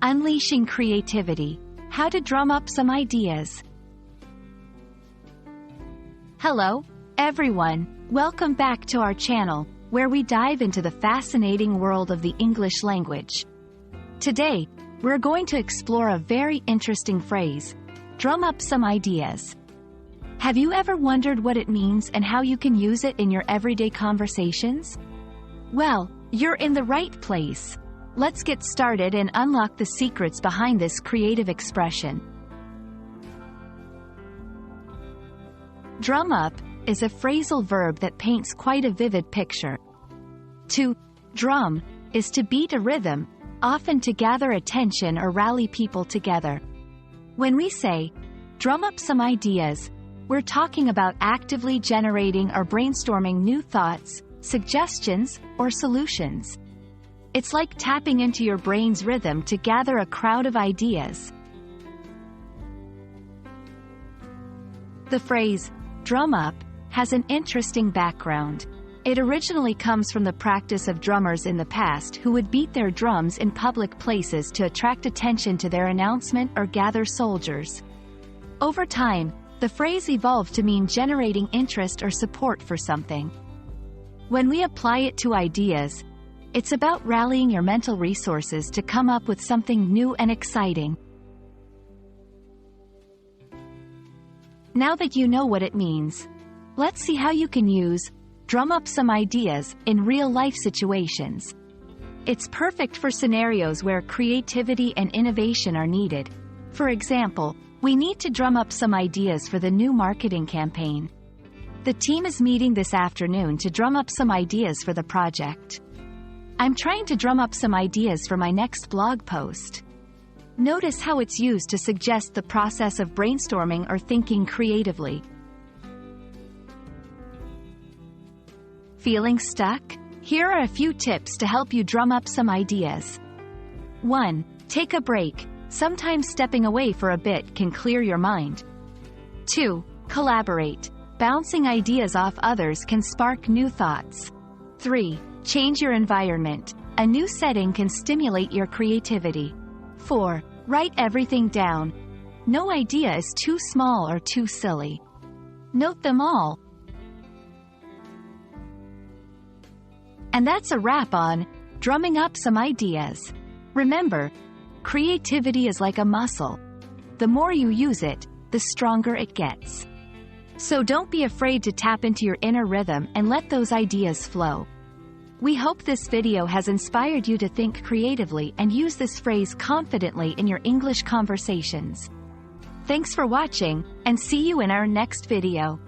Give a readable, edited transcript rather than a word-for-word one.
Unleashing creativity. How to drum up some ideas. Hello, everyone. Welcome back to our channel, where we dive into the fascinating world of the English language. Today, we're going to explore a very interesting phrase, drum up some ideas. Have you ever wondered what it means and how you can use it in your everyday conversations? Well, you're in the right place. Let's get started and unlock the secrets behind this creative expression. Drum up is a phrasal verb that paints quite a vivid picture. To drum is to beat a rhythm, often to gather attention or rally people together. When we say, drum up some ideas, we're talking about actively generating or brainstorming new thoughts, suggestions, or solutions. It's like tapping into your brain's rhythm to gather a crowd of ideas. The phrase, drum up, has an interesting background. It originally comes from the practice of drummers in the past who would beat their drums in public places to attract attention to their announcement or gather soldiers. Over time, the phrase evolved to mean generating interest or support for something. When we apply it to ideas, it's about rallying your mental resources to come up with something new and exciting. Now that you know what it means, let's see how you can use drum up some ideas in real-life situations. It's perfect for scenarios where creativity and innovation are needed. For example, we need to drum up some ideas for the new marketing campaign. The team is meeting this afternoon to drum up some ideas for the project. I'm trying to drum up some ideas for my next blog post. Notice how it's used to suggest the process of brainstorming or thinking creatively. Feeling stuck? Here are a few tips to help you drum up some ideas. 1. Take a break. Sometimes stepping away for a bit can clear your mind. 2. Collaborate. Bouncing ideas off others can spark new thoughts. 3. Change your environment. A new setting can stimulate your creativity. 4. Write everything down. No idea is too small or too silly. Note them all. And that's a wrap on drumming up some ideas. Remember, creativity is like a muscle. The more you use it, the stronger it gets. So don't be afraid to tap into your inner rhythm and let those ideas flow. We hope this video has inspired you to think creatively and use this phrase confidently in your English conversations. Thanks for watching, and see you in our next video.